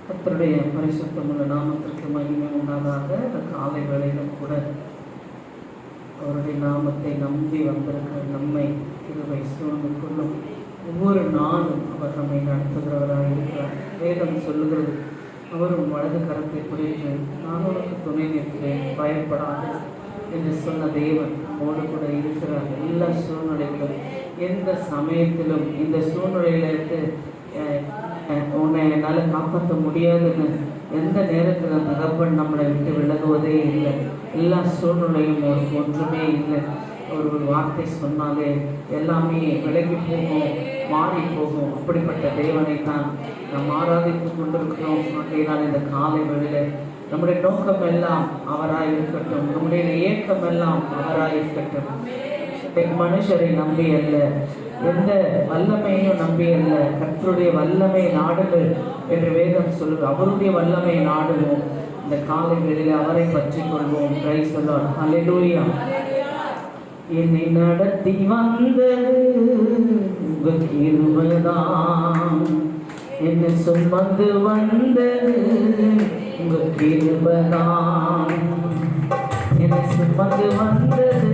கர்த்தருடைய பரிசுத்தமுள்ள நாமத்திற்கு மகிமை உண்டாதாக. இந்த காலை வேளையிலும் கூட அவருடைய நாமத்தை நம்பி வந்திருக்கிற நம்மை கிருபை சூழ்ந்து கொள்ளும். ஒவ்வொரு நாளும் அவர் நம்மை நடத்துகிறவராக இருக்கிறார். வேதம் சொல்லுகிறது, அவரும் வலது கரத்தை பிடித்து நான் உனக்கு துணை நிற்கிறேன், பயப்படாது என்று சொன்ன தேவன் நம்மோடு கூட இருக்கிறார். எல்லா சூழ்நிலைகளும், எந்த சமயத்திலும் இந்த சூழ்நிலையிலிருந்து உன்னை என்னால் காப்பாற்ற முடியாதுன்னு எந்த நேரத்தில் தகப்பன் நம்மளை விட்டு விலகுவதே இல்லை. எல்லா சூழ்நிலையும் அவருக்கு ஒன்றுமே இல்லை. ஒரு வார்த்தை சொன்னாலே எல்லாமே விலகி போகும், மாறி போகும். அப்படிப்பட்ட தேவனை தான் நாம் ஆராதித்து கொண்டிருக்கிறோம். அப்படினால் இந்த காலை வேளையில் நம்முடைய நோக்கம் எல்லாம் அவராய் இருக்கட்டும், நம்முடைய இயக்கம் எல்லாம் அவராய் இருக்கட்டும். மனுஷரை நம்பி அல்ல, எந்த வல்லமையும் நம்பி அல்ல, கர்த்தருடைய வல்லமை நாடுகள் என்று வேதம் சொல்லுது. அவருடைய வல்லமை நாடுவோம். இந்த காலை வேளையில் அவரை பற்றி கொள்வோம். பிரைஸ் தி லார்ட், ஹல்லேலூயா. என்னை நடத்தி வந்தது உங்கள் கிருபைதான், என்னை சுமந்து வந்தது உங்கள் கிருபைதான், என்னை சுமந்து வந்தது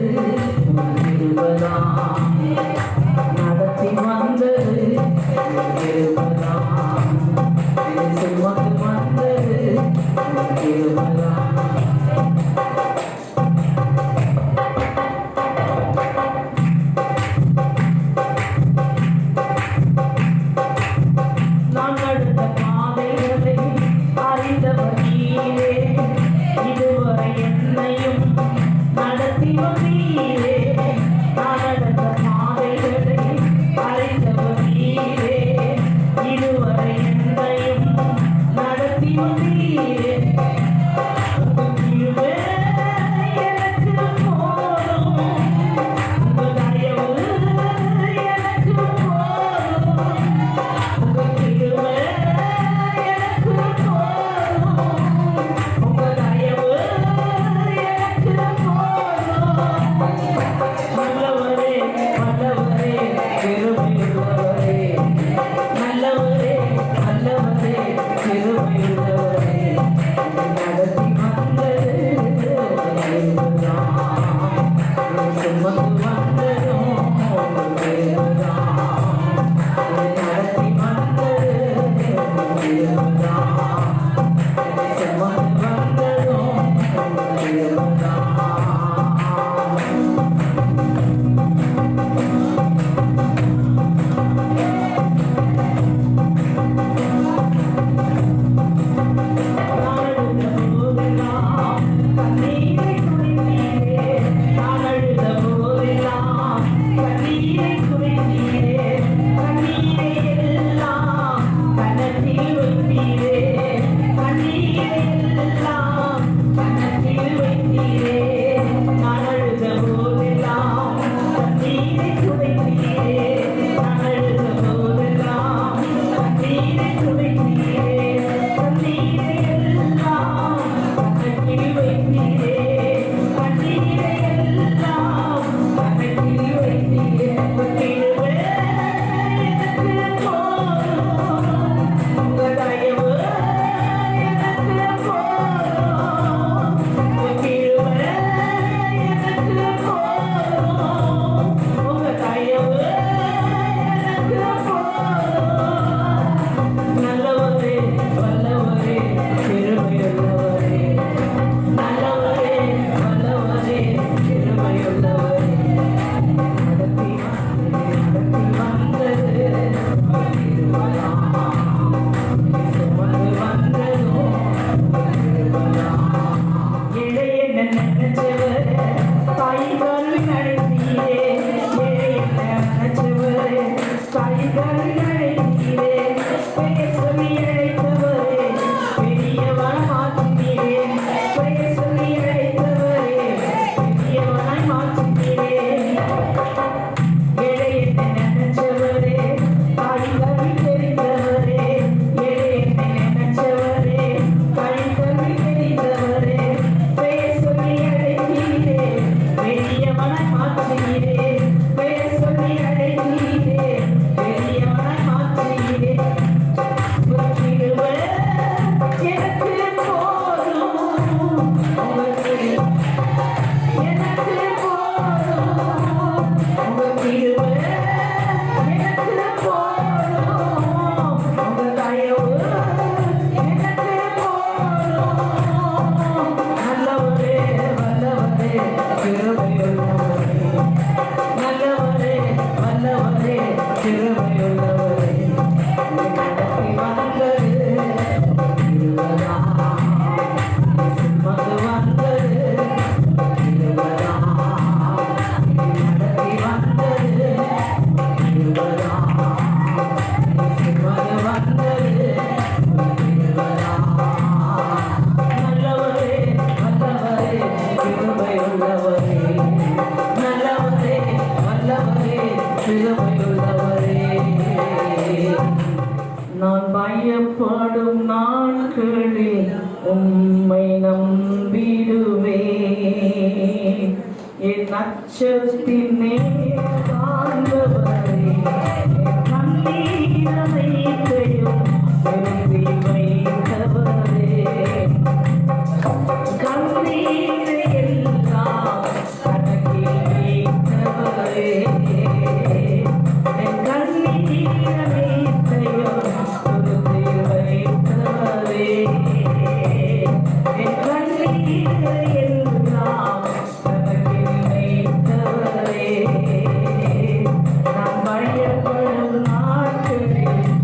உங்கள் கிருபைதான், நடத்தி வந்தது உங்கள் கிருபைதான், என்னை சுமந்து வந்தது உங்கள் கிருபைதான். நாட்களில் உம்மை நம்பிடுவேன். என் அச்சத்தினே ஆண்டவரே, கண்ணீரையும் செலுத்தி வைத்தவரே, கண்ணீரை எல்லாம் கணக்கில் வைத்தவரே, என் கண்ணீரையும் செலுத்தி வைத்தவரே, என் கண்ணீரை எல்லாம் கணக்கில் வைத்தவரே, நான் பயப்படும் நாட்களில்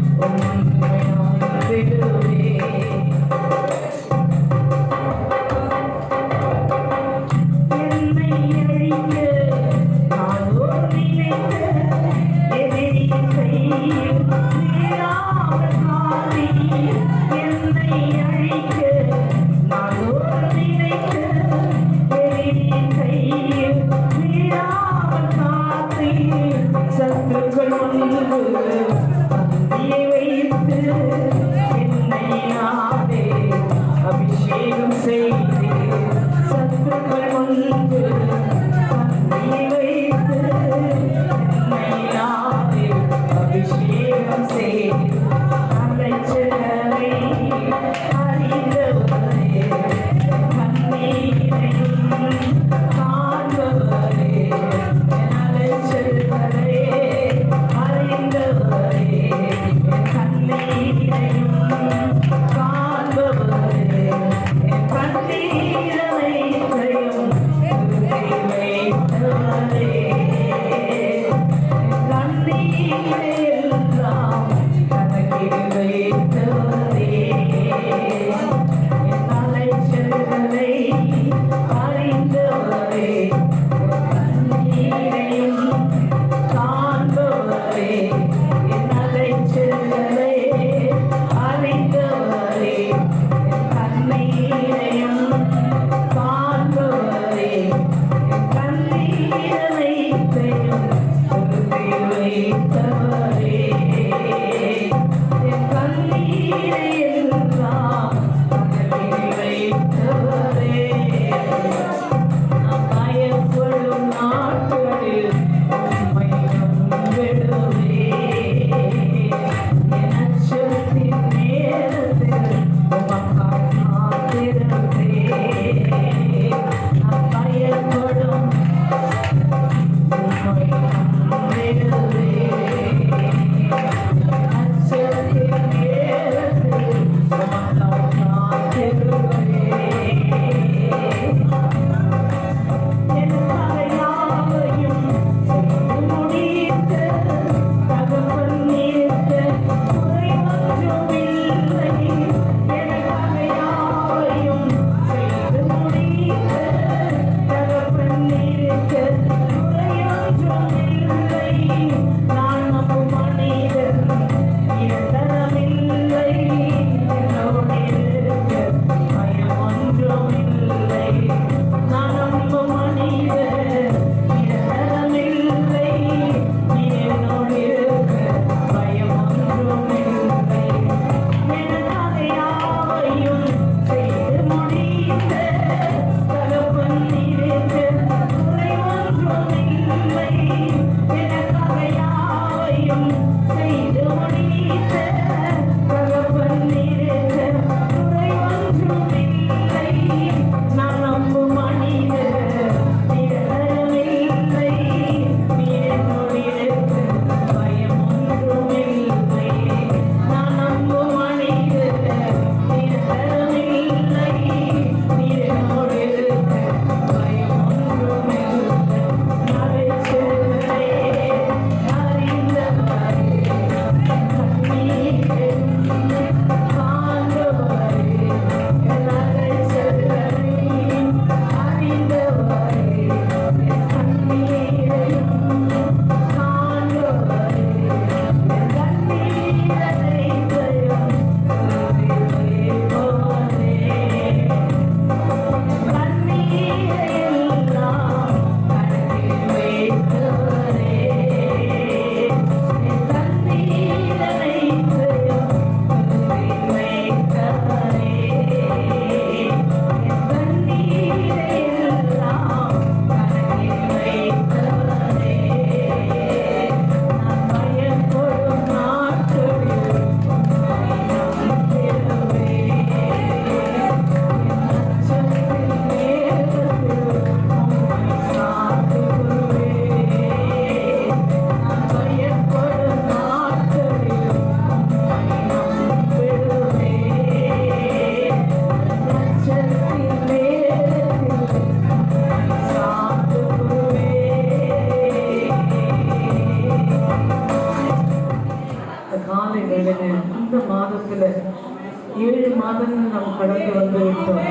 7 மாதங்கள் நாம் கடந்து வந்து விட்டோம்.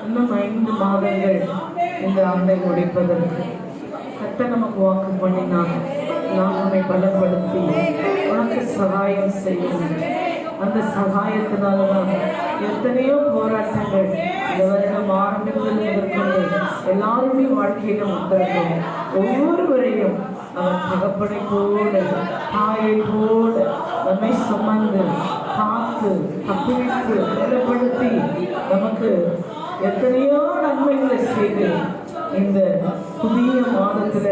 இன்னும் 5 மாதங்கள் இந்த ஆண்டை முடிப்பதற்கு கர்த்தர் நமக்கு வாக்கு பண்ணினார். நான் உன்னை பலப்படுத்தி உனக்கு சகாயம் செய்யும். அந்த சகாயத்தினால்தான் எத்தனையோ போராட்டங்கள் இந்த வருடம் ஆரம்பித்தது எல்லாருடைய வாழ்க்கையிலும் வந்திருக்கும். ஒவ்வொருவரையும் அவர் தகப்பனை போல தாயை போல நம்மை சுமந்து காத்து தப்பித்து பலப்படுத்தி நமக்கு எத்தனையோ நன்மைகளை செய்து இந்த புதிய மாதத்துல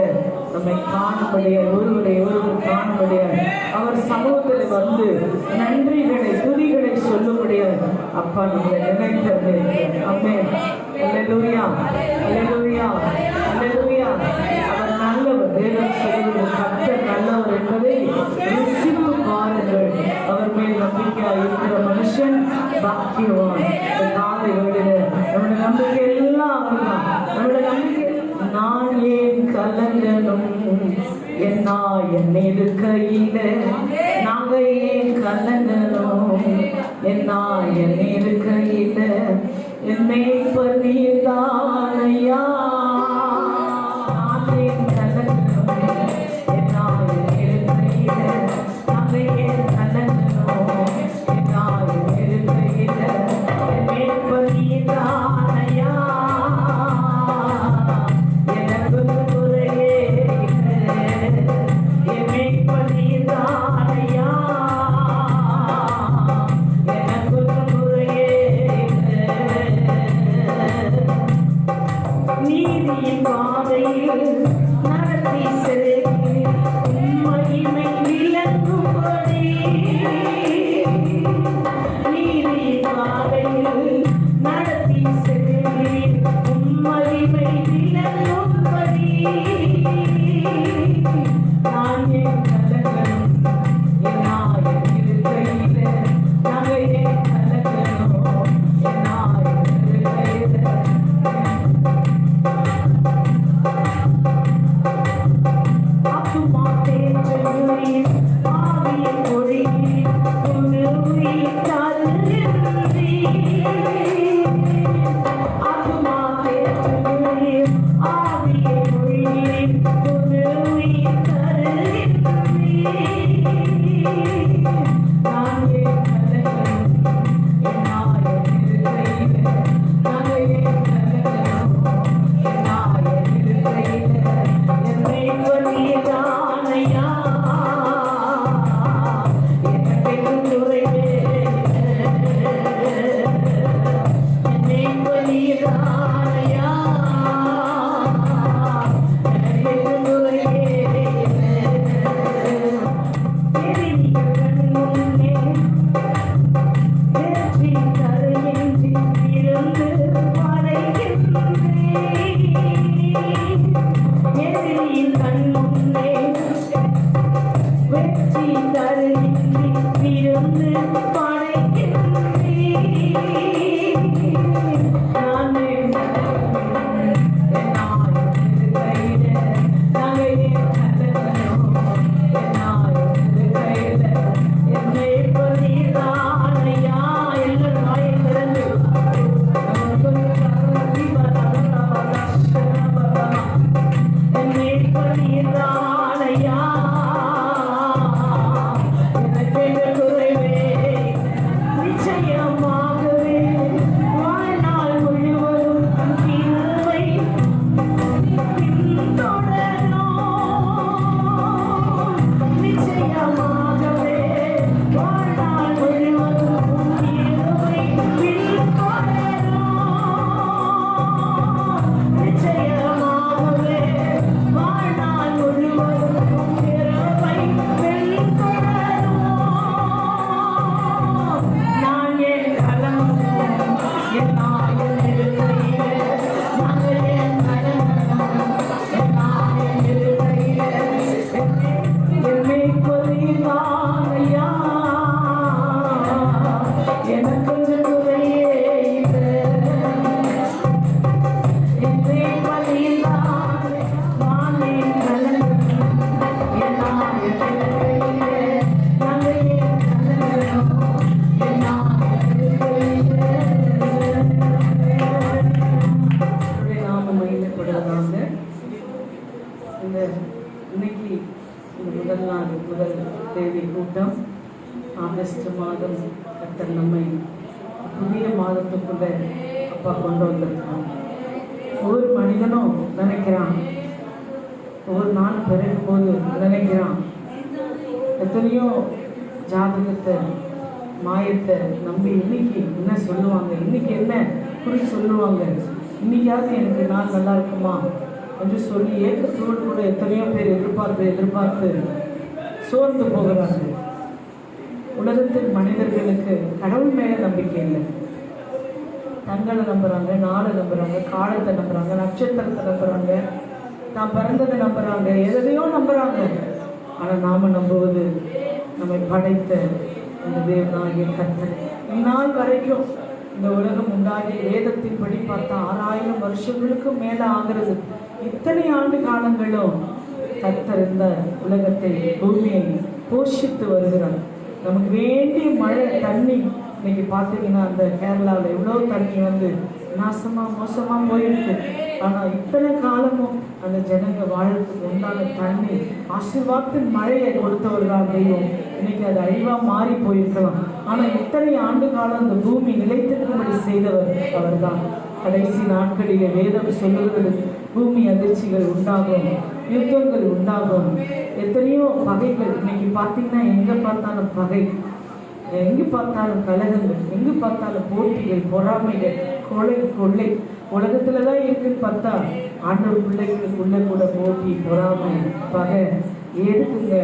நம்மை காணபடிய ஒருவரை காணபடிய அவர் சமூகத்தில் வந்து நன்றிகளை துதிகளை சொல்லும்படிய அப்பா நம்மளை நினைத்தது. ஆமென். அல்லேலூயா, அல்லேலூயா, அல்லேலூயா. அவர் நல்லவர். வேதம் சொல்லுவது கர்த்தர் நல்லவர் என்பதை ருசித்து பாருங்கள். அவர் மேல் நம்பிக்கையாக இருக்கிற மனுஷன் பாக்கியவான். காலை வேளையில நம்முடைய நம்பிக்கை எல்லாம் அப்படிதான். நம்முடைய நம்பிக்கை நான் ஏன் கலங்கணும் என்ன இருக்கையில நாங்க ஏன் கலங்கணும் என்ன இருக்கையில என்னை பணிதானையா நான் ஏன் கலங்கணும் என்ன இருக்கையில நாங்க ஏன் கலங்கணும் என்ன இருக்கையில என்னை பணிதானையா நடத்தி செல்வி மகிமை விளங்கும்படி நீதி பாதையில் நடத்தி செல்வி மகிமை விளங்கும்படி நான் என் கலங்கணும் என் இருக்கையில நாங்கள் என் கலங்கணும் என் இருக்கையில பொழி கூட்டம். ஆகஸ்ட் மாதம் கர்த்தர் நம்மை புதிய மாதத்துக்குள்ள அப்பா கொண்டு வந்திருக்கிறோம். ஒவ்வொரு மனிதனும் நினைக்கிறான், ஒவ்வொரு நாள் பிறக்கும் போது நினைக்கிறான், எத்தனையோ ஜாதகத்தை மாயத்தை நம்பி இன்னைக்கு என்ன சொல்லுவாங்க, இன்னைக்கு என்ன குறி சொல்லுவாங்க, இன்னைக்காவது எனக்கு நாள் நல்லா இருக்குமா என்று சொல்லி ஏக்கத்தோடு கூட எத்தனையோ பேர் எதிர்பார்த்து சோர்ந்து போகிறார்கள். உலகத்தில் மனிதர்களுக்கு கடவுள் மேலே நம்பிக்கை இல்லை. தங்களை நம்புறாங்க, நாளை நம்புறாங்க, காலத்தை நம்புறாங்க, நட்சத்திரத்தை நம்புறாங்க, நான் பிறந்ததை நம்புறாங்க, எதையோ நம்புறாங்க. ஆனால் நாம நம்புவது நம்மை படைத்த இந்த தேவனாகிய கர்த்தர். இந்நாள் வரைக்கும் இந்த உலகம் உண்டாகி வேதத்தின் படி பார்த்தா 6000 வருஷங்களுக்கு மேல ஆகிறது. இத்தனை ஆண்டு காலங்களும் கர்த்தர் இந்த உலகத்தை, பூமியை போஷித்து வருகிறார். நமக்கு வேண்டிய மழை தண்ணி இன்னைக்கு பார்த்தீங்கன்னா அந்த கேரளாவில் எவ்வளோ தண்ணி வந்து மோசமாக போயிருக்கு. ஆனால் இத்தனை காலமும் அந்த ஜனங்க வாழறதுக்கு உண்டான தண்ணி ஆசீர்வாதத்தின் மழையை கொடுத்தவர்கள் தெய்வம். இன்னைக்கு அது அழிவாக மாறி போயிருக்கலாம். ஆனால் இத்தனை ஆண்டு காலம் அந்த பூமி நிலைத்திருக்கும்படி செய்தவர் அவர்தான். கடைசி நாட்களிலே வேதம் சொல்லுகிறது, பூமி அதிர்ச்சிகள் உண்டாகும், யுத்தங்கள் உண்டாகும், எத்தனையோ பகைகள். இன்னைக்கு பார்த்தீங்கன்னா எங்கே பார்த்தாலும் பகை, எங்கு பார்த்தாலும் கலகங்கள், எங்கு பார்த்தாலும் போட்டிகள், பொறாமைகள், கொள்ளை உலகத்துலதான் இருக்குன்னு பார்த்தா ஆண்டவர் பிள்ளைகளுக்குள்ள கூட போட்டி, பொறாமை, பகை எதுக்குங்க?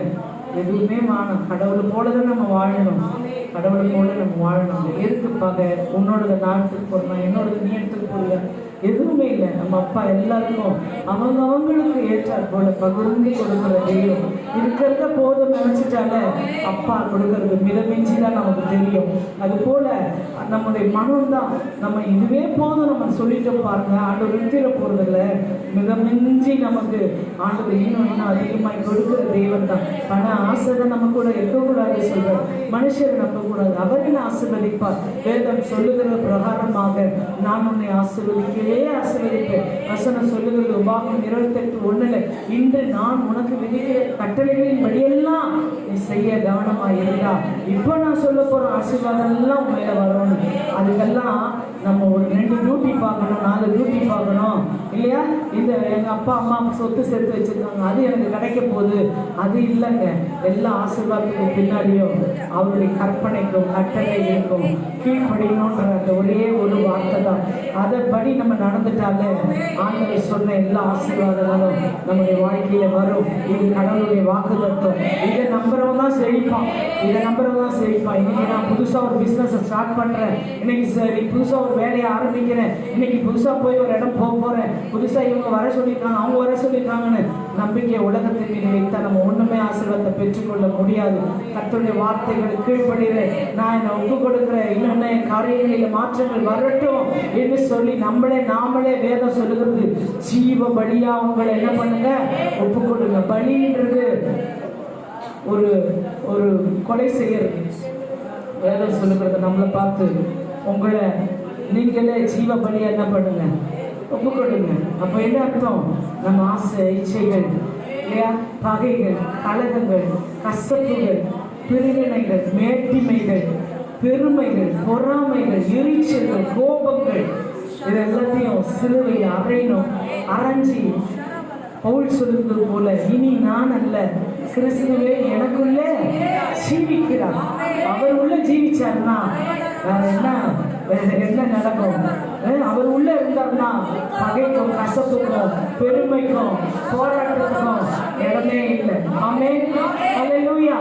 எதுவுமே வானம். கடவுளை போலதான் நம்ம வாழணும், கடவுளை போல நம்ம வாழணும். எதுக்கு பகை? உன்னோட நாட்டுக்கு போடணும், என்னோட நீ எடுத்துக்கு போடல, எதுவுமே இல்லை. நம்ம அப்பா எல்லாருக்கும் அவங்களுக்கு ஏற்றாற் போல பகிர்ந்து கொடுக்குற தெய்வம். இருக்கிறத போதும் நினைச்சிட்டால அப்பா கொடுக்கறது மிதமிஞ்சிதான் நமக்கு தெரியும். அது போல நம்முடைய மனம்தான் நம்ம இதுவே போதும் நம்ம சொல்லிட்டோம் பாருங்க. ஆண்டவர் நிறுத்திட போறதில்ல, மிதமிஞ்சி நமக்கு ஆண்டவர் இன்னும் அதிகமாய் கொடுக்கிற தெய்வம் தான். பண ஆசை தான் நம்ம கூட இருக்கக்கூடாது சொல்றார். மனுஷரை நம்பக்கூடாது, அவரின் ஆசீர்வதிப்பார். வேதம் சொல்லுகிற பிரகாரமாக நான் உன்னை ஆசீர்வதிக்கிறேன், ஆசீர்வதிப்பேன். வசனம் சொல்லுகிறது உபாகம் 28:1, இன்று நான் உனக்கு விதிக்கிற கட்டளைகளின் படியெல்லாம் நீ செய்ய கவனமா இருந்தா இப்போ நான் சொல்ல போற ஆசீர்வாதம் எல்லாம் மேல வரணும். அதுக்கெல்லாம் நம்ம ஒரு 2 டியூட்டி பார்க்கணும், 4 டியூட்டி பார்க்கணும் இல்லையா? இந்த எங்க அப்பா அம்மா சொத்து சேர்த்து வச்சிருக்காங்க, அது எனக்கு கிடைக்க போகுது, அது இல்லைங்க. எல்லா ஆசீர்வாதத்துக்கும் பின்னாடியும் அவருடைய கற்பனைக்கும் கட்டளைகளுக்கும் கீழ்ப்படியணுன்ற அந்த ஒரே ஒரு வார்த்தை தான். அதைப்படி நம்ம நடந்துட்டாலே ஆண்டவர் சொன்ன எல்லா ஆசீர்வாதங்களும் நம்முடைய வாழ்க்கையில வரும். இது கடவுளுடைய வாக்குத்தத்தம். இதை நம்புறவன் தான் செழிப்பான், இதை நம்புறவன் தான் செழிப்பான். இன்னைக்கு நான் புதுசா ஒரு பிசினஸ் ஸ்டார்ட் பண்றேன், இன்னைக்கு சரி புதுசா ஒரு வேலையை ஆரம்பிக்கிறேன், இன்னைக்கு புதுசா போய் ஒரு இடம் போக போறேன், புதுசா இவங்க வர சொல்லியிருக்காங்க, அவங்க வர சொல்லியிருக்காங்கன்னு நம்பிக்கை உலகத்தின் மீது வைத்தா நம்ம ஒண்ணுமே ஆசீர்வாதத்தை பெற்றுக்கொள்ள முடியாது. கர்த்தருடைய வார்த்தைகள் கீழ்ப்படுகிறேன், நான் என்னை ஒப்பு கொடுக்கிறேன், இன்னும் என் காரியங்களில் மாற்றங்கள் வரட்டும் என்று சொல்லி நாமளே வேதம் சொல்லுகிறது. ஜீவ பலியா உங்களை என்ன பண்ணுங்க, ஒப்பு கொடுங்க. பலின்றது ஒரு கொலை செய்யறது. வேதம் சொல்லுகிறது நம்மளை பார்த்து, உங்களை நீங்களே ஜீவ பலியா என்ன பண்ணுங்க, ஒப்பு கொடுங்க. அப்ப என்ன அர்த்தம்? நம்ம ஆசை, இச்சைகள், பகைகள், கலகங்கள், கசப்புகள், பிரிவினைகள், மேட்டிமைகள், பெருமைகள், பொறாமைகள், எரிச்சல்கள், கோபங்கள், இது எல்லாத்தையும் சிலுவையை அரைஞ்சி பவுல் சொல்லுவது போல, இனி நான் அல்ல, கிறிஸ்துவே எனக்குள்ளே ஜீவிக்கிறார். அவர் உள்ள ஜீவிச்சார்னா வேற என்ன நடக்கும்? அவர் உள்ள இருந்தார்னா பகைக்கும், கசப்புக்கும், பெருமைக்கும், போராட்டத்துக்கும் இடமே இல்லை. ஆமென், அல்லேலூயா.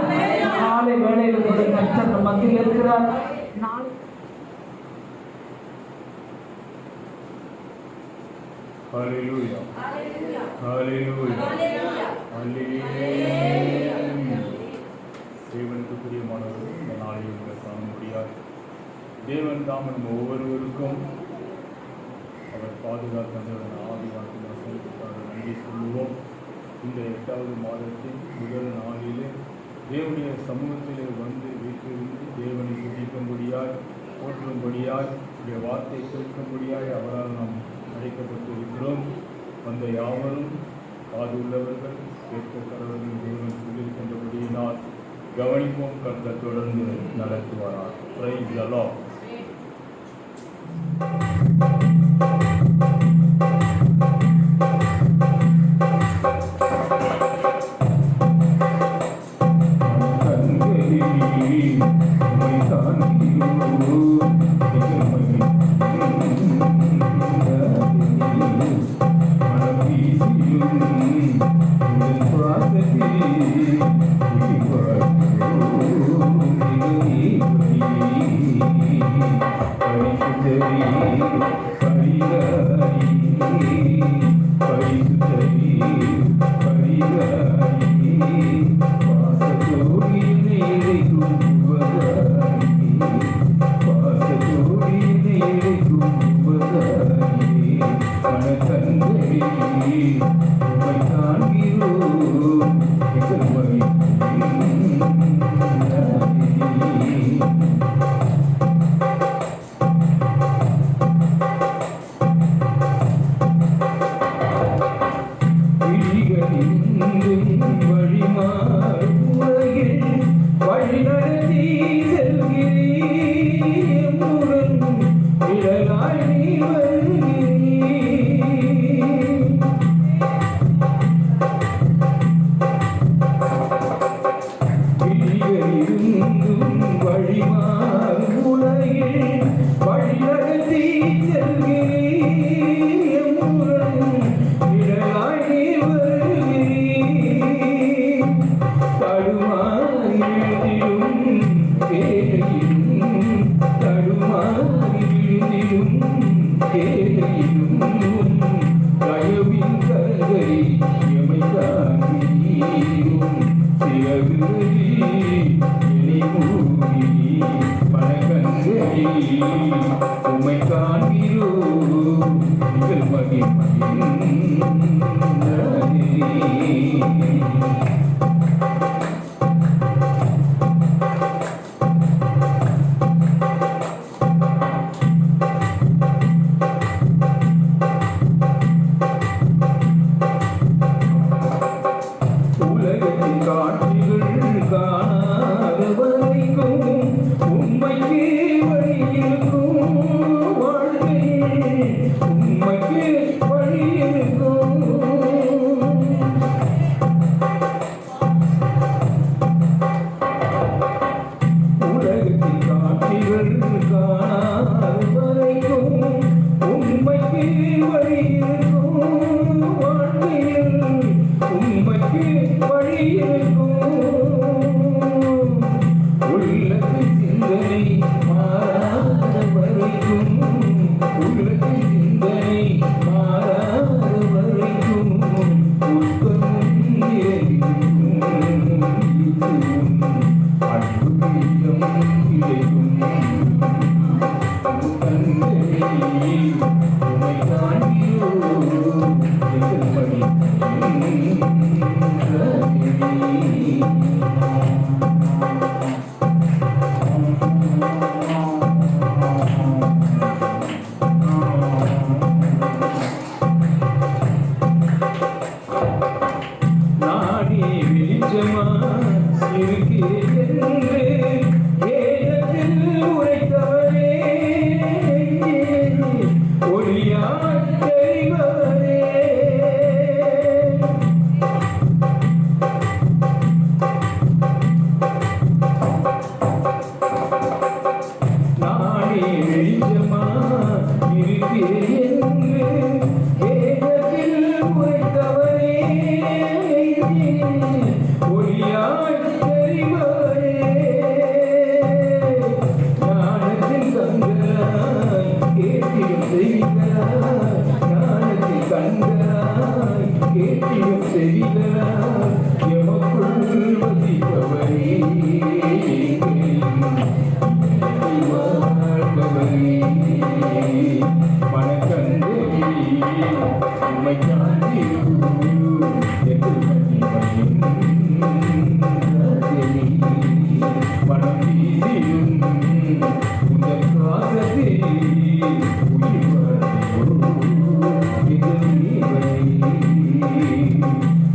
காலை வேளையில் கூட கர்த்தர் நம் மத்தியில் இருக்கிறார். Hallelujah. Hallelujah. தேவனுக்கு பிரியமானவர்கள், இந்த நாளில் உங்களை காண முடியாது. தேவன் தாம் நம்ம ஒவ்வொருவருக்கும் அவர் பாதுகாத்த ஆதிகாரத்திற்காக நன்றி சொல்லுவோம். இந்த 8வது மாதத்தின் முதல் நாளிலே தேவனுடைய சமூகத்திலே வந்து வீட்டிலிருந்து தேவனை துதிக்கும்படியாய், போற்றும்படியாய், வார்த்தை கேட்கும்படியாய் அவரால் நாம் அழைக்கப்பட்டு இருக்கிறோம். அந்த யாவரும் காது உள்ளவர்கள் கேட்க கடவுளின் தேவன் சொல்லியிருக்கின்றபடியினால் கவனிப்போம். கர்த்தர் தொடர்ந்து நடத்துவாரார். Praise the Lord.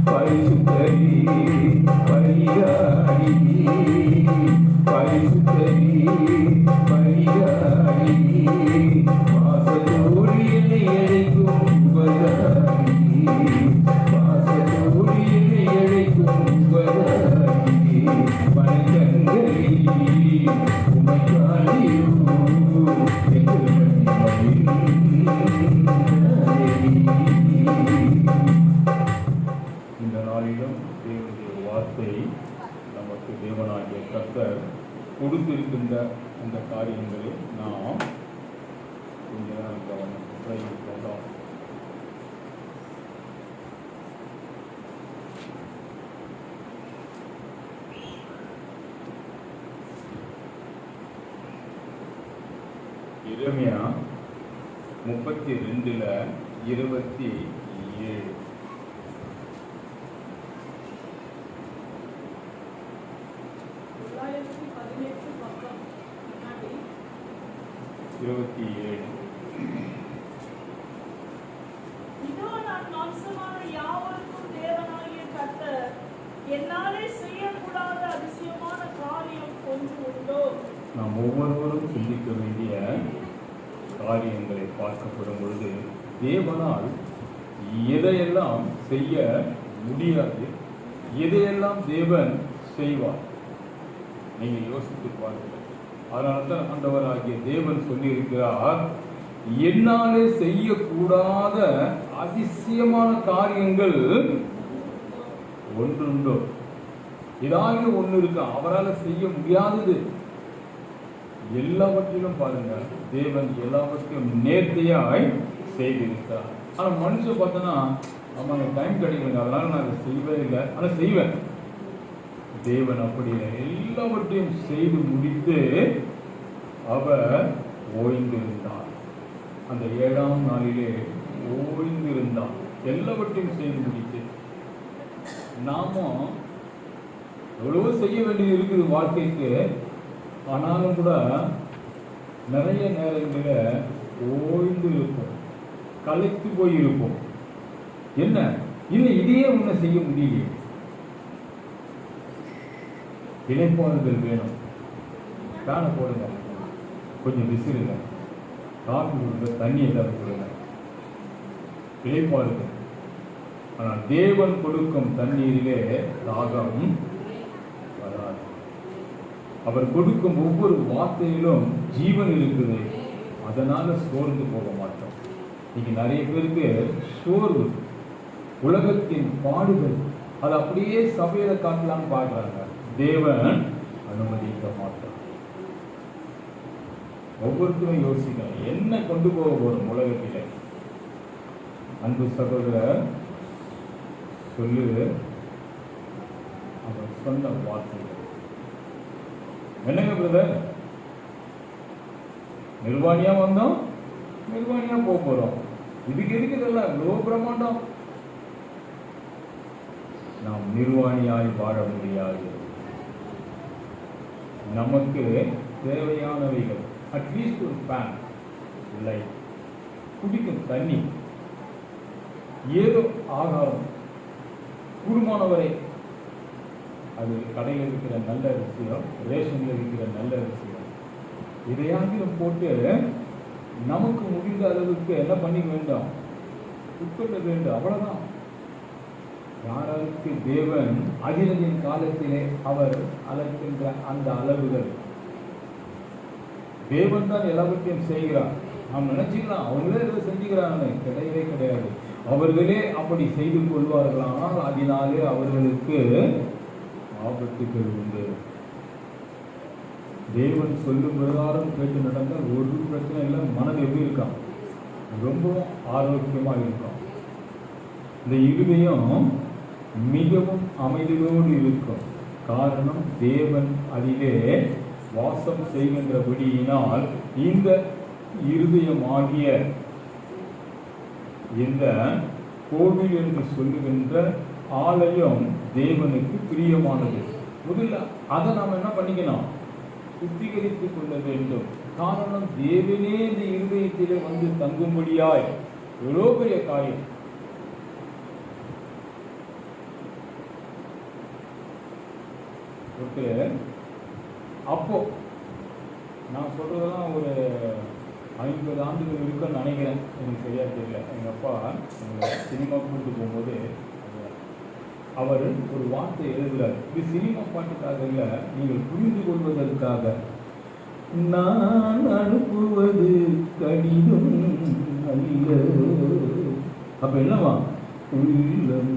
பரிசுத்தரே பரிகாரி நாளிலும் தேவனுடைய வார்த்தை நமக்கு தேவனாகிய கர்த்தர் கொடுத்திருக்கின்ற அந்த காரியங்களை நாம் கொஞ்ச நேரம் கவனம் கொண்டோம். எரேமியா 32:27. இதோ நான் மாம்சமான யாவருக்கும் தேவனாகிய கர்த்தர், என்னாலே செய்யக்கூடாத அதிசயமான காரியம் ஒன்று உண்டோ? நாம் ஒவ்வொருவரும் சிந்திக்க வேண்டிய காரியங்களை பார்க்கப்படும் பொழுது தேவனால் எதையெல்லாம் செய்ய முடியாது, எதையெல்லாம் தேவன் செய்வார். நீங்கள் யோசித்து பாருங்கள். அதனால்தான் ஆண்டவராகிய தேவன் சொல்லியிருக்கிறார், என்னாலே செய்யக்கூடாத அதிசயமான காரியங்கள் ஒன்றுண்டோ. ஏதாவது ஒன்று இருக்கு அவரால் செய்ய முடியாதது. எல்லாவற்றிலும் பாருங்க, தேவன் எல்லாவற்றையும் நேர்த்தியாய் செய்திருக்கிறார். ஆனா மனுஷன் பார்த்தோன்னா, ஆமாங்க டைம் கிடைக்கல, அதனால நான் அதை செய்யவே இல்லை, ஆனா செய்வேன். தேவன் அப்படி இல்லை, எல்லாவற்றையும் செய்து முடித்து அவர் ஓய்ந்திருந்தார். அந்த 7ஆம் நாளிலே ஓய்ந்திருந்தார், எல்லாவற்றையும் செய்து முடித்து. நாமும் எவ்வளவோ செய்ய வேண்டியது இருக்குது வாழ்க்கைக்கு. ஆனாலும் கூட நிறைய நேரங்களில் ஓய்ந்து இருப்போம், கலைத்து போயிருப்போம். என்ன இல்லை, இதையே ஒன்றும் செய்ய முடியலையே. இளைப்பாறுதல் வேணும். ஃபேனை போடுங்க, கொஞ்சம் விசிறுங்க, காஃபி கொடுங்க, தண்ணி ஏதாவது கொடுங்க, இளைப்பாறுதல். ஆனால் தேவன் கொடுக்கும் தண்ணீரிலே தாகம் வராது. அவர் கொடுக்கும் ஒவ்வொரு வார்த்தையிலும் ஜீவன் இருக்குது. அதனால சோர்ந்து போக மாட்டோம். இன்னைக்கு நிறைய பேருக்கு சோர்வு, உலகத்தின் பாடுகள், அது அப்படியே சபையில காட்டலான்னு பார்க்குறாங்க. தேவன் அனுமதிக்க மாட்டார். ஒவ்வொருத்தரும் யோசிக்கணும், என்ன கொண்டு போக போறோம் உலகத்திலே. அன்பு சகோதரர் சொல்லு, அவர் சொன்ன வார்த்தைகள் என்னங்க பிரதர்? நிர்வாணியா வந்தோம், நிர்வாணியா போக போறோம். இதுக்கு இருக்குதல்ல இவ்வளோ பிரமாண்டம். நாம் நிர்வாணியாய் வாழ முடியாது. நமக்கு தேவையானவைகள், அட்லீஸ்ட் ஒரு ஃபேன், லைட், குடிக்கும் தண்ணி, ஏதோ ஆகாரம், கூடுமானவரை. அது கடையில் இருக்கிற நல்ல விஷயம், ரேஷனில் இருக்கிற நல்ல விஷயம், இதையாங்கிலும் போட்டு நமக்கு முடிந்த அளவுக்கு என்ன பண்ணி வேண்டும், உட்கொள்ள வேண்டும். அவ்வளவுதான். யாருக்கு தேவன் அதிரதின் காலத்திலே அவர் அழைக்கின்ற அந்த அளவுகள், தேவன் தான் எல்லாவற்றையும் செய்கிறார். நாம் நினைச்சுக்கலாம் அவங்களே இதை செஞ்சுக்கிறாங்க, கிடையவே கிடையாது. அவர்களே அப்படி செய்து கொள்வார்களானால் அதனாலே அவர்களுக்கு ஆபத்துகள் உண்டு. தேவன் சொல்லும் பிரகாரம் கேட்டு நடந்தால் ஒரு பிரச்சனை இல்லை. மனது எப்படி இருக்கான், ரொம்ப ஆரோக்கியமாக இருக்கும். இந்த இருதயம் மிகவும் அமைதியோடு இருக்கும். காரணம், தேவன் அதிலே வாசம் செய்கின்றபடியினால் இந்த இருதயமாகிய இந்த கோவில் என்று சொல்லுகின்ற ஆலயம் தேவனுக்கு பிரியமானது. முதல்ல அதை நாம் என்ன பண்ணிக்கணும், சுத்திகரித்துக் கொள்ள வேண்டும். காரணம், தேவனே இந்த இருதயத்திலே வந்து தங்கும்படியாய் எவ்வளோ பெரிய காரியம். அப்போ நான் சொல்றதெல்லாம் ஒரு 50 ஆண்டுகள் இருக்குன்னு நினைக்கிறேன், எனக்கு சரியா தெரியல. எங்கள் அப்பா சினிமா கூட்டு போகும்போது அவர் ஒரு வார்த்தை எழுதுகிறார். இது சினிமா பாட்டுக்காக இல்லை, நீங்கள் புரிந்து கொள்வதற்காக. நான் அனுப்புவது கடிதம் அல்ல. அப்ப என்னவா, உள்ளம்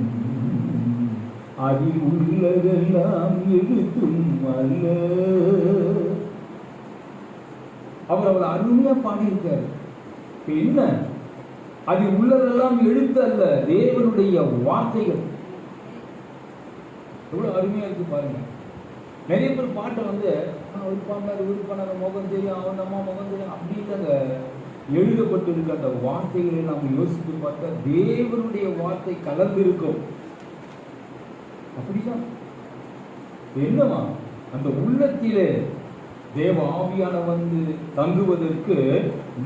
அதில் உள்ளதெல்லாம் எழுத்தும் அல்ல. அவர் அவளை அருமையா பாடியிருக்காரு. என்ன அதில் உள்ளதெல்லாம் எழுத்து அல்ல, தேவனுடைய வார்த்தைகள். எவ்வளவு அருமையா இருக்கு பாருங்க. நிறைய பேர் பாட்டை அவர் பாடினார், இவர் பாடினார், முகம் தெரியும், அவன் அம்மா முகம் தெரியும் அப்படின்ற எழுதப்பட்டிருக்க அந்த வார்த்தைகளை நாம் யோசித்து பார்த்தா தேவனுடைய வார்த்தை கலந்து இருக்கும். அப்படிதான் என்னவா அந்த உள்ளத்திலே தேவ ஆவியான தங்குவதற்கு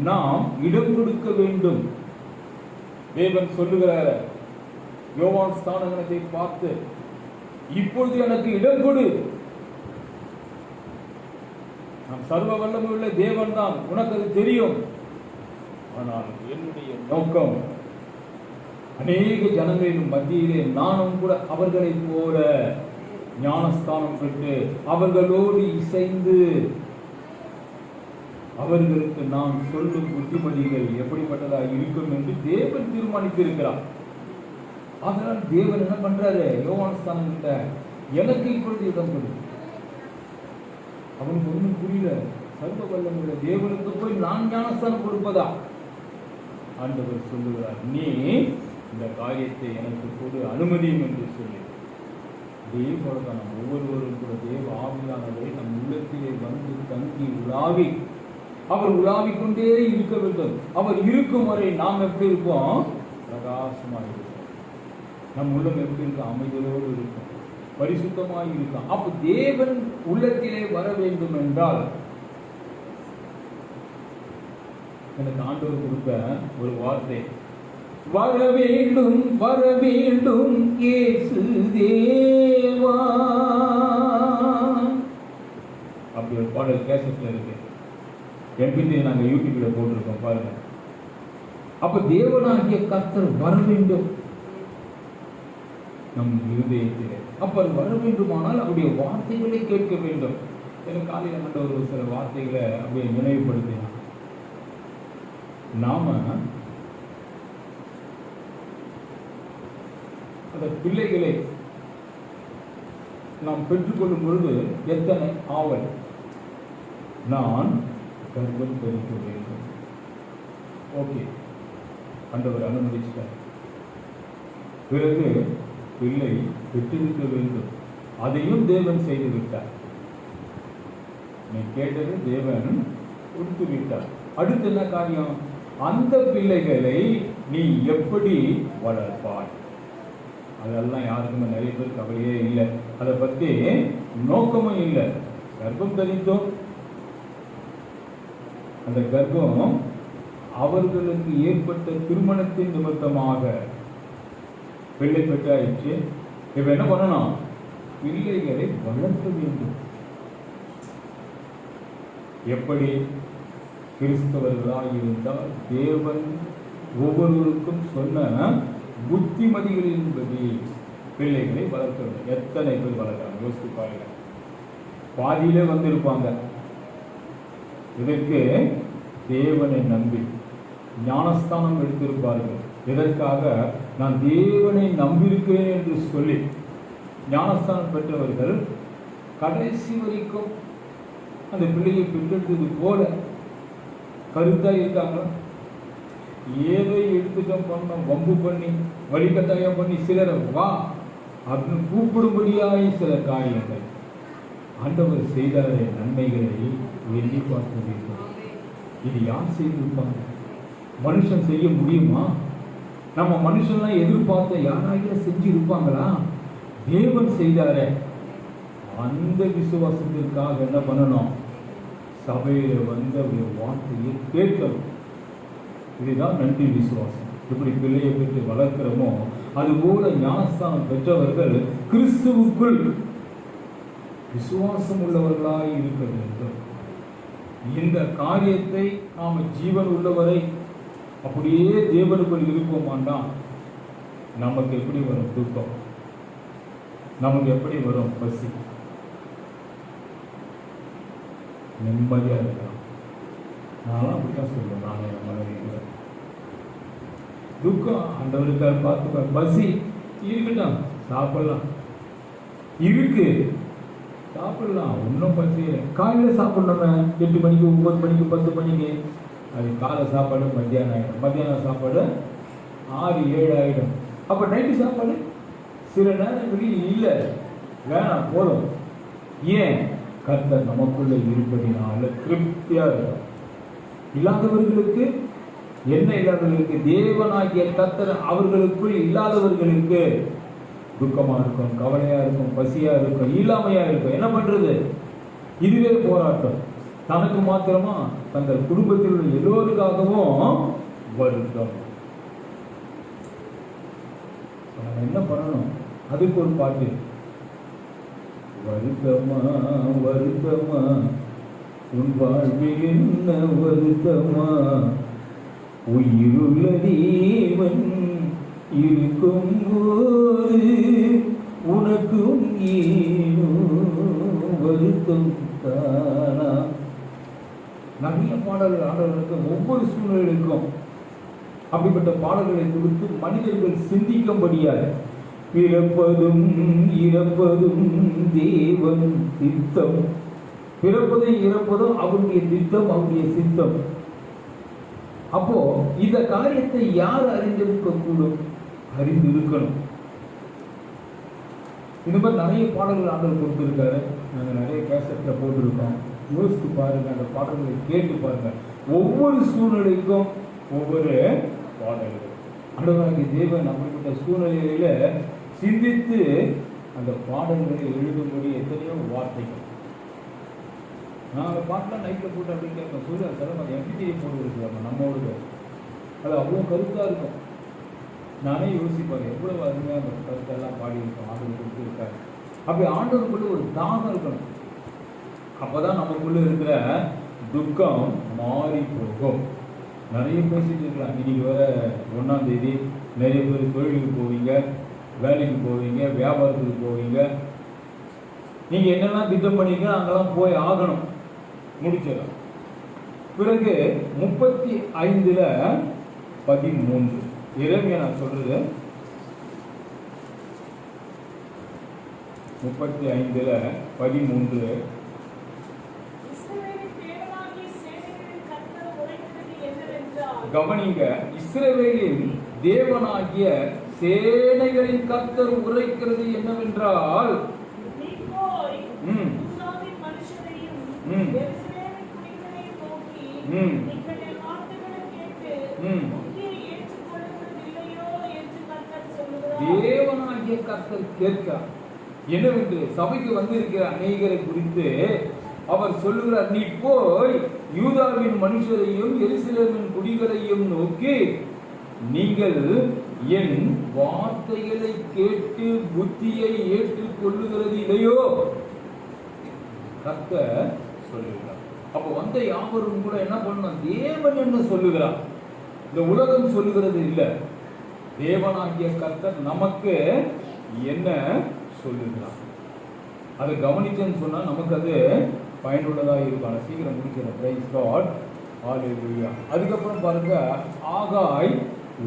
நாம் இடம் கொடுக்க வேண்டும். தேவன் சொல்லுகிறார் யோவான் ஸ்நானகனை பார்த்து, இப்பொழுது எனக்கு இடம் கொடு. நான் சர்வ வல்லமையுள்ள தேவன் தான், உனக்கு அது தெரியும். ஆனால் என்னுடைய நோக்கம் அநேக ஜனங்களின் மத்தியிலே நானும் கூட அவர்களை போல ஞானஸ்தானம் பெற்று அவர்களோடு இசைந்து அவர்களுக்கு நான் சொல்லும் புத்திமதிகள் எப்படிப்பட்டதாக இருக்கும் என்று தேவன் தீர்மானித்திருக்கிறார். அதனால் தேவன் என்ன பண்றாரு, யோவான் ஸ்நானன் கிட்ட எனக்கு இப்பொழுது இடம் கொடு. அவனுக்கு ஒன்றும் புரியல. சர்வ வல்லமையுள்ள தேவனுக்கு போய் நான் ஞானஸ்தானம் கொடுப்பதா? ஆண்டவர் சொல்லுகிறார், நீ இந்த காரியத்தை எனக்கு கொடு, அனுமதியும் என்று சொல்லி. அதே போலதான் நம் ஒவ்வொருவரும் கூட தேவ ஆவியானவரை நம் உள்ளத்திலே தங்கி உலாவி அவர் உலாவிக் கொண்டே இருக்க வேண்டும். அவர் இருக்கும் வரை நாம் எப்படி இருப்போம்? பிரகாசமாக இருப்போம். நம் உள்ளம் எப்படி இருக்கும்? அமைதியோடு இருக்கும், பரிசுத்தமாக இருக்கும். அப்ப தேவன் உள்ளத்திலே வர வேண்டும் என்றால் எனக்கு ஆண்டவர் கொடுத்த ஒரு வார்த்தை, வர வேண்டும் வர வேண்டும் இயேசு தேவா. அப்படி ஒரு பாடல் கேசட்ல இருக்கு, MP3 நாங்க யூடியூப்ல போட்டிருக்கோம் பாருங்க. அப்ப தேவனாகிய கர்த்தர் வர வேண்டும் நம் இருதயத்திலே. அப்ப வர வேண்டுமானால் அவருடைய வார்த்தைகளை கேட்க வேண்டும். எனக்கு காலையில் கண்ட ஒரு சில வார்த்தைகளை அப்படியே நினைவுபடுத்தினார். நாம அந்த பிள்ளைகளை நாம் பெற்றுக்கொள்ளும் பொழுது எத்தனை ஆவல், நான் கர்ப்பம் தரிக்க வேண்டும். ஓகே, ஆண்டவர் அனுமதிச்சிட்டார். பிறகு பிள்ளை பெற்றிருக்க வேண்டும், அதையும் தேவன் செய்து விட்டார். நீ கேட்டது தேவன் கொடுத்து விட்டார். அடுத்து என்ன காரியம்? அந்த பிள்ளைகளை நீ எப்படி வளர்ப்பாய்? அதெல்லாம் யாருக்குமே நிறைய பேர் கவலையே இல்லை, அதை பத்தி நோக்கமும் இல்லை. கர்ப்பம் தரித்தோம், அந்த கர்ப்பம் அவர்களுக்கு ஏற்பட்ட திருமணத்தின் நிமித்தமாக பிள்ளை பெற்றாயிற்று. இப்ப என்ன பண்ணணும்? பிள்ளைகளை வளர்க்க வேண்டும். எப்படி? கிறிஸ்தவர்களாக இருந்தால் தேவன் ஒவ்வொருவருக்கும் சொன்ன புத்திமதிகளின்படி பிள்ளைகளை வளர்க்க வேண்டும். எத்தனை பேர் வளர்க்கிறாங்க யோசித்து பாருங்க. பாதியிலே வந்திருப்பாங்க. இதற்கு தேவனை நம்பி ஞானஸ்தானம் எடுத்திருப்பார்கள். இதற்காக நான் தேவனை நம்பியிருக்கிறேன் என்று சொல்லி ஞானஸ்தானம் பெற்றவர்கள் கடைசி வரைக்கும் அந்த பிள்ளையை பெற்றெடுத்தது போல கருத்தா இருக்காங்க. ஏதோ எடுத்துட்டோம் பண்ணோம், வம்பு பண்ணி வழிகட்டாயம் பண்ணி சிலரை வா அப்படின்னு கூப்பிடும்படியாய் சில காரியங்கள் ஆண்டவர் செய்தாரே நன்மைகளை எண்ணி பார்க்க வேண்டும். இது யார் செய்திருப்பாங்க? மனுஷன் செய்ய முடியுமா? நம்ம மனுஷன்லாம் எதிர்பார்த்த யாராக செஞ்சு இருப்பாங்களா? தேவன் செய்தாரே. அந்த விசுவாசத்திற்காக என்ன பண்ணணும்? சபையில வந்து அவருடைய வார்த்தையை கேட்கணும். இதுதான் நன்றி விசுவாசம். எப்படி பிள்ளையை பெற்று வளர்க்கிறோமோ அதுபோல ஞானஸ்தானம் பெற்றவர்கள் கிறிஸ்துவுக்குள் விசுவாசம் உள்ளவர்களாய் இருக்க வேண்டும். இந்த காரியத்தை நாம ஜீவன் உள்ளவரை அப்படியே தேவனுக்குள் இருப்போமாண்டா நமக்கு எப்படி வரும் தூக்கம்? நமக்கு எப்படி வரும் பசி? நிம்மதியா இருக்கலாம். நானும் அப்படித்தான் சொல்லுவேன். நானும் என் மனைவி கூட துக்கம் ஆண்டவருக்காக பார்த்துப்பேன். பசி இருக்கட்டும், சாப்பிடலாம். இருக்கு, சாப்பிடலாம், ஒன்றும் பசி. காலையில் சாப்பிடணுமே 8 மணிக்கு 9 மணிக்கு 10 மணிக்கு, அது காலை சாப்பாடு மத்தியானம் ஆகிடும், மத்தியானம் சாப்பாடு 6 7 ஆகிடும். அப்போ நைட்டு சாப்பாடு சில நேரங்களில் இல்லை, வேணாம் போதும். ஏன்? கர்த்தர் நமக்குள்ள இருப்பதினால திருப்தியா இருக்கும். இல்லாதவர்களுக்கு என்ன? இல்லாதவர்களுக்கு தேவனாகிய கர்த்தர் அவர்களுக்குள் இல்லாதவர்களுக்கு துக்கமா இருக்கும், கவலையா இருக்கும், பசியா இருக்கும், இல்லாமையா இருக்கும். என்ன பண்றது? இதுவே போராட்டம். தனக்கு மாத்திரமா தங்கள் குடும்பத்தில் உள்ள எல்லோருக்காகவும் வருத்தம். நம்ம என்ன பண்ணணும்? அதுக்கு ஒரு பாட்டு, வருத்தமா வருத்தமா உன் வாழ்வில் என்ன வருத்தமா, உயிருள்ள தேவன் இருக்கும் போது உனக்கும் ஏனோ வருத்தம் தானா. நிறைய பாடல்கள் ஆடலுக்கு ஒவ்வொரு சூழ்நிலைக்கும் அப்படிப்பட்ட பாடல்களை குறித்து மனிதர்கள் சிந்திக்கும்படியாக, பிறப்பதும் இறப்பதும் தேவன் திட்டம், பிறப்பதும் இறப்பதும் அவருடைய திட்டம், அவருடைய சித்தம். அப்போ இந்த காரியத்தை யார் அறிந்திருக்க கூடும்? அறிந்திருக்கணும். இந்த மாதிரி நிறைய பாடல்கள் ஆண்டவர் கொடுத்திருக்காரு. நாங்கள் நிறைய கேசட்ல போட்டிருக்கோம். யோசித்து பாருங்க, அந்த பாடல்களை கேட்டு பாருங்க. ஒவ்வொரு சூழ்நிலைக்கும் ஒவ்வொரு பாடல்கள். ஆண்டவராகிய தேவன் அப்படிப்பட்ட சூழ்நிலையில சிந்தித்து அந்த பாடல்களை எழுதும்படி எத்தனையோ வார்த்தைகள். நான் அந்த பாட்டெலாம் நைட்டில் போட்டு அப்படின்னு கேட்பேன். சூரியன் சிலம்பம் எம்பிடியை போட்டு இருக்கிறாங்க நம்மளோட. அது அவ்வளோ கருத்தாக இருக்கும். நானே யோசிப்பாங்க எவ்வளவு அருமையாக அந்த கருத்தெல்லாம் பாடியிருக்கோம், ஆண்டவர் கொடுத்துருக்காரு. அப்படி ஆண்டவருக்குள்ள ஒரு தாகம் இருக்கணும். அப்போதான் நமக்குள்ள இருக்கிற துக்கம் மாறி போகும். நிறைய பேசிட்டு இருக்கலாம். இன்னைக்கு வர 1ஆம் தேதி நிறைய பேர் தொழிலுக்கு போவீங்க, வேலைக்கு போவீங்க, வியாபாரத்துக்கு போவீங்க. நீங்கள் என்னெல்லாம் திட்டம் பண்ணீங்க அங்கெல்லாம் போய் ஆகணும், முடிச்சிடலாம். பிறகு 35:13 இறைமையா நான் சொல்றது 35:13 கவனிங்க. இஸ்ரவேலின் தேவனாகிய சேனைகளின் கர்த்தர் உரைக்கிறது என்னவென்றால், தேவனாகிய கர்த்தர் கேட்கிறார் என்னவென்று சபைக்கு வந்திருக்கிற அநேகரை குறித்து அவர் சொல்லுகிறார், நீ போய் யூதாவின் மனுஷரையும் எருசலேமின் குடிகளையும் நோக்கி, நீங்கள் என் வார்த்தைகளை கேட்டு புத்தியை ஏற்றுக் கொள்ளுகிறது இல்லையோ கர்த்தர் சொல்லுகிறார். அப்போ வந்த யாவரும் கூட என்ன பண்ணணும்? தேவன் என்ன சொல்லுகிறார், இந்த உலகம் சொல்லுகிறது இல்லை, தேவனாகிய கர்த்தர் நமக்கு என்ன சொல்லுகிறார் அதை கவனிச்சேன்னு சொன்னா நமக்கு அது பயனுள்ளதாக இருக்கும். சீக்கிரம் முடிக்கிறேன். பிரைஸ் காட், ஹல்லேலூயா. அதுக்கப்புறம் பாருங்க, ஆகாய்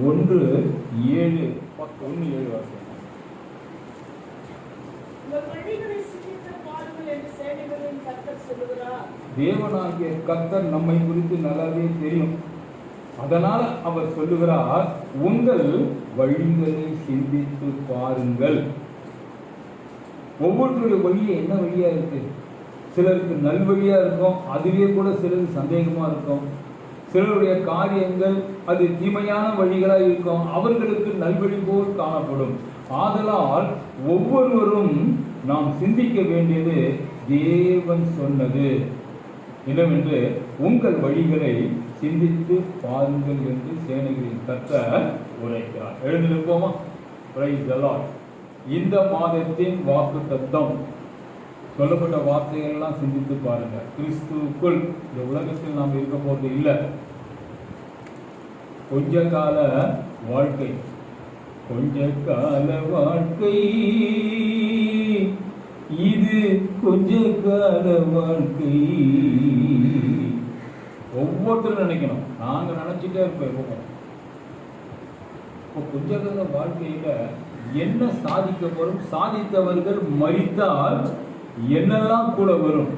1:7 வாசிங்க. தேவனாகிய கர்த்தர் நம்மை குறித்து நல்லாவே தெரியும். அதனால அவர் சொல்லுகிறார், உங்கள் வழிகளை சிந்தித்து பாருங்கள். ஒவ்வொருத்தருடைய வழியே என்ன வழியா இருக்கு? சிலருக்கு நல்வழியா இருக்கும், அதுவே கூட சிலருக்கு சந்தேகமா இருக்கும். சிலருடைய காரியங்கள் அது தீமையான வழிகளா இருக்கும், அவர்களுக்கு நல்வழி போல் காணப்படும். ஆதலால் ஒவ்வொருவரும் நாம் சிந்திக்க வேண்டியது தேவன் சொன்னது என்னவென்று, உங்கள் வழிகளை சிந்தித்து பாருங்கள் என்று சேனைகளின் கர்த்தர் உரைக்கிறார். எழுந்து நிற்போமா? Praise the Lord. இந்த மாதத்தின் வாக்குத்தத்தம் சொல்லப்பட்ட வார்த்தைகள் எல்லாம் சிந்தித்து பாருங்க. கிறிஸ்துவுக்குள் இந்த உலகத்தில் நாம் இருக்க போறது இல்லை. கொஞ்ச கால வாழ்க்கை, கொஞ்ச கால வாழ்க்கை இது, கொஞ்ச கால வாழ்க்கை. ஒவ்வொருத்தரும் நினைக்கணும். நாங்க நினைச்சிட்டே இருப்போம். இப்போ கொஞ்ச கால வாழ்க்கையில என்ன சாதிக்கப்படும்? சாதித்தவர்கள் மரித்தால் என்னெல்லாம் கூட வரும்?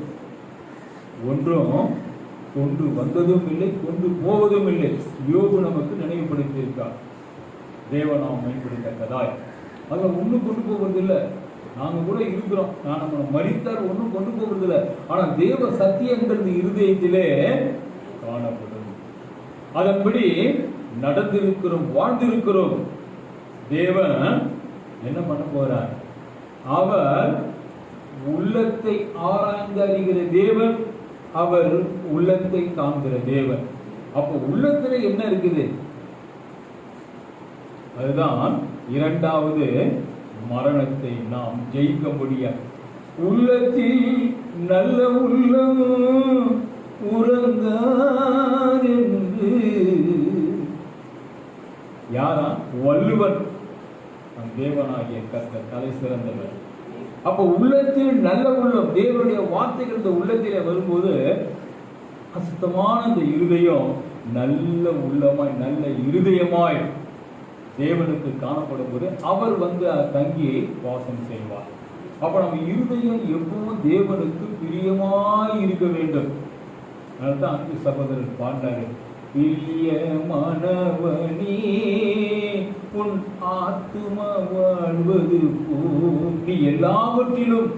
ஒன்றும் கொண்டு வந்ததும் இல்லை, கொண்டு போவதும் இல்லை. யோபு நமக்கு நினைவுபடுத்தியிருக்கார். தேவனாம் மேம்படுத்தக்கதாய் அதில் ஒன்றும் கொண்டு போவது இல்லை. நாங்கள் கூட இருக்கிறோம், நான் நம்ம மரித்தால் ஒன்றும் கொண்டு போவது இல்லை. ஆனால் தேவ சத்தியங்கிறது இருதயத்திலே காணப்படும். அதன்படி நடந்திருக்கிறோம், வாழ்ந்திருக்கிறோம். தேவன் என்ன பண்ண போறார்? அவர் உள்ளத்தை ஆராய்ந்து அறிகிற தேவன், அவர் உள்ளத்தை காண்கிற தேவன். அப்போ உள்ளத்துல என்ன இருக்குது? அதுதான் இரண்டாவது மரணத்தை நாம் ஜெயிக்க முடியாது. உள்ளத்தில் நல்ல உள்ளம் உறங்கார் என்று யாரா? வள்ளுவன். தேவனாகிய கர்த்தர் தலை சிறந்தவர். அப்ப உள்ளத்தில் நல்ல உள்ளம், தேவனுடைய வார்த்தைகள் இந்த உள்ளத்திலே வரும்போது அசுத்தமான இந்த இருதயம் நல்ல உள்ளமாய் நல்ல இருதயமாய் தேவனுக்கு காணப்படும் போது அவர் தங்கி வாசம் செய்வார். அப்ப நம்ம இருதயம் எப்பவும் தேவனுக்கு பிரியமாய் இருக்க வேண்டும். அதுதான் அன்பு சகோதரர் பாண்டாரு, பிரியமானவனே உன் ஆத்துமா வாழ்வது போல். எல்லாவற்றிலும்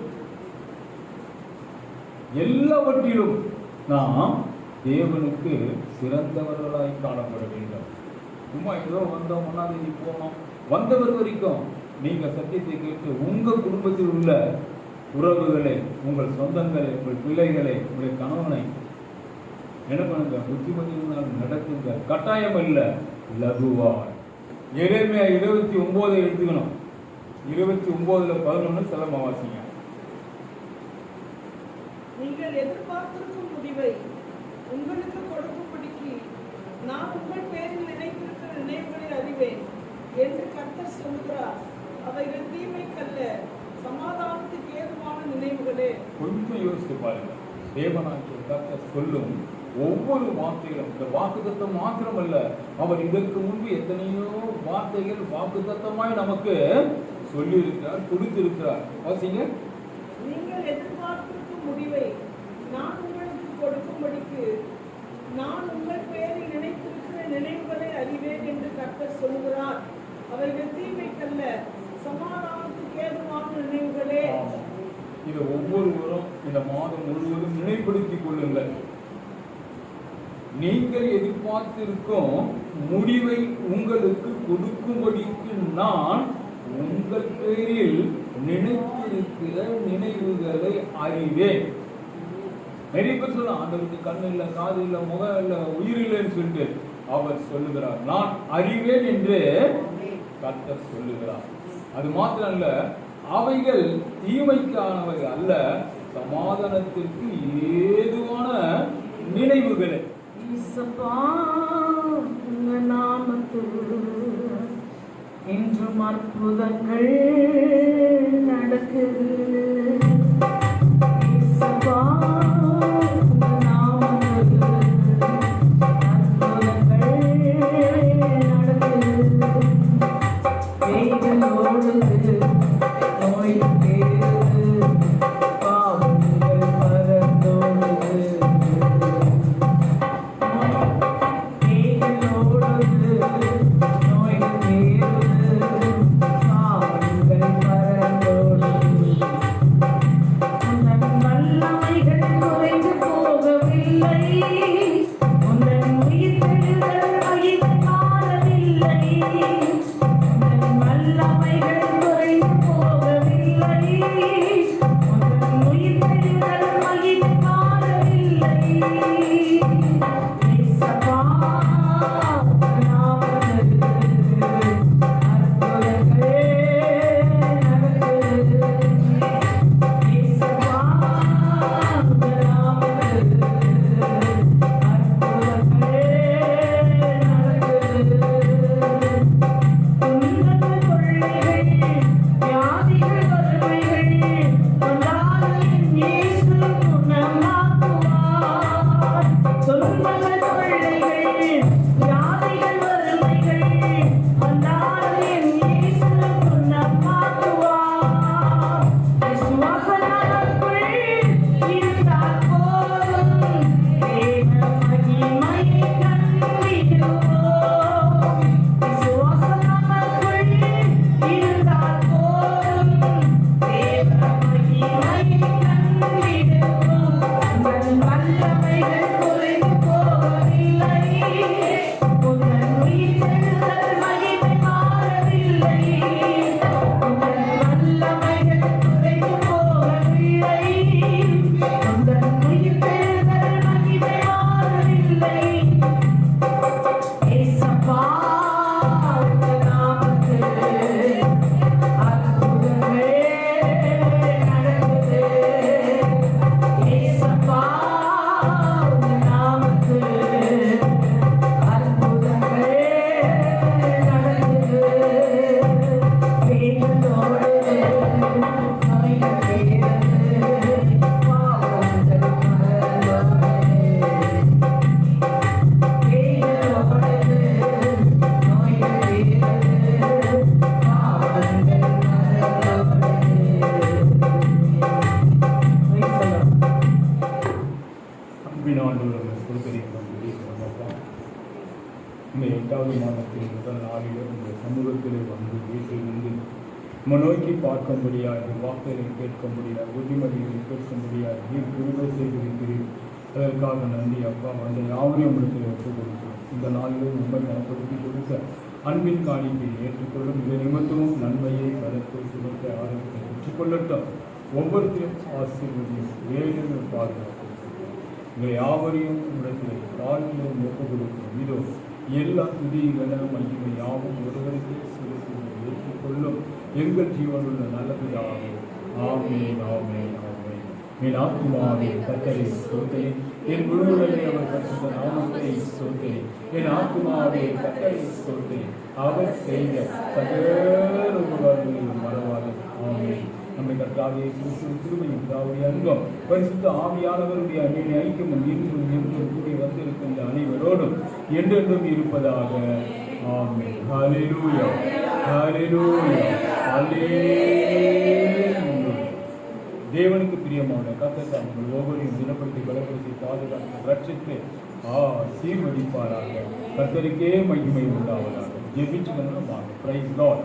நாம் தேவனுக்கு சிறந்தவர்களாய் காணப்பட வேண்டும். சும்மா ஏதோ வந்தோம், ஒன்னாவது போனோம், வந்தவர் வரைக்கும் நீங்க சத்தியத்தை கேட்டு உங்க குடும்பத்தில் உள்ள உறவுகளை, உங்கள் சொந்தங்களை, உங்கள் பிள்ளைகளை, உங்கள் கணவனை என்ன பண்ணுங்க? புத்திமதியினால் நடக்குங்க. கட்டாயம் இல்ல, லகுவாய். எரேமியா 29 எடுத்துக்கணும். 29:11 செலமா வாசிங்க. நீங்கள் எதிர்பார்த்திருக்கும் முடிவை உங்களுக்கு கொடுக்கும்படிக்கு நான் உங்கள் பேரில் நினைத்திருக்கிற நினைவுகளை அறிவேன் என்று கர்த்தர் சொல்லுகிறார். அவைகள் தீமைக்கல்ல, சமாதானத்துக்கு ஏதுவான நினைவுகளே. கொஞ்சம் யோசித்து பாருங்க. தேவனாகிய கர்த்தர் சொல்லும் ஒவ்வொரு வார்த்தைகளும் இந்த வாக்குத்தத்தம் மாத்திரமல்ல, அவர் இதற்கு முன்பு எத்தனையோ வார்த்தைகள் வாக்குத்தத்தமாய் நமக்கு சொல்லியிருக்கிறார், கொடுத்திருக்கிறார். வாசிங்க. நீங்கள் எதிர்பார்த்திருக்கும் முடிவை நான் உங்களுக்கு கொடுக்கும்படிக்கு நான் உங்கள் பேரில் நினைத்திருக்கிற நினைவுகளை அறிவேன் என்று கர்த்தர் சொல்லுகிறார். அவைகள் தீமைக்கல்ல, சமாதானத்துக்கு ஏதுவான நினைவுகளே. இதை ஒவ்வொருவரும் இந்த மாதம் முழுவதும் நினைப்படுத்திக் கொள்ளுங்கள். நீங்கள் எதிர்பார்த்திருக்கும் முடிவை உங்களுக்கு கொடுக்கும்படிக்கு நான் உங்கள் பேரில் நினைத்திருக்கிற நினைவுகளை அறிவேன். நிறைய பேர் சொல்லலாம், ஆண்டவருக்கு கண்ணு இல்லை, காது இல்லை, முகம் இல்லை, உயிர் இல்லைன்னு சொல்லிட்டு அவர் சொல்லுகிறார். நான் அறிவேன் என்று கர்த்தர் சொல்லுகிறார். அது மாத்திரம் அல்ல, அவைகள் தீமைக்கானவை அல்ல, சமாதானத்திற்கு ஏதுவான நினைவுகளை. இன்றும் அற்புதங்கள் நடக்குது. 8வது மாதத்தில் முதல் நாளிலே இந்த சமூகத்திலே வந்து வீட்டிலிருந்து நம்ம நோக்கி பார்க்க முடியாது, வார்த்தைகளை கேட்க முடியாது, உறுதிமொழிகளை கேட்க முடியாது. நீர் கிருபை செய்திருக்கிறீர், அதற்காக நன்றி அப்பா. அந்த யாவரையும் உங்களுக்கு ஒப்புக் கொடுக்கிறோம். இந்த நாளிலும் உண்மை கனப்படுத்தி கொடுக்க அன்பின் காணிக்கை ஏற்றுக்கொள்ளும். இதை நிமித்தமும் நன்மையை பலத்தை சுகத்தை ஆரோக்கியத்தை பெற்றுக்கொள்ளட்டும். ஒவ்வொருத்தையும் ஆசீர்வதியும் வேலையும் பாதுகாப்பு. இதை யாவரையும் இடத்தில் தாழ்மையும் ஒப்புக் கொடுக்கிறோம். இதோ எல்லா துதிகள மையமை யாவும் ஒருவருக்கு ஏற்றுக்கொள்ளும் எங்கள் ஜீவனுள்ள நல்லதாக. ஆமென், ஆமென், ஆமென். என் ஆத்துமாவே கர்த்தரை ஸ்தோத்திரி, என் முழுவதுமே அவர் பரிசுத்த நாமத்தை ஸ்தோத்திரி. என் ஆத்துமாவே கர்த்தரை ஸ்தோத்திரி, அவர் செய்த சகல உபகாரங்களையும் மறவாது. ஆமென். நம்மை கர்த்தாவே கிருபையும் தாவுடைய அன்பும் பரிசுத்த ஆவியானவருடைய அன்பின் ஐக்கியமும் இன்றும் என்றும் கூடி வந்திருக்கின்ற அனைவரோடும் என்றென்றும் இருப்பதாக. ஆமென். ஹல்லேலூயா, ஹல்லேலூயா, ஹல்லேலூயா. தேவனுக்கு பிரியமான கர்த்தர் தாங்கள் ஒவ்வொருவரையும் தினப்படுத்தி பலப்படுத்தி பாதுகாத்து ரட்சித்து ஆசீர்வதிப்பாராக. கர்த்தருக்கே மகிமை உண்டாவதாக. ஜெபிச்சுக்கணும். Praise Lord.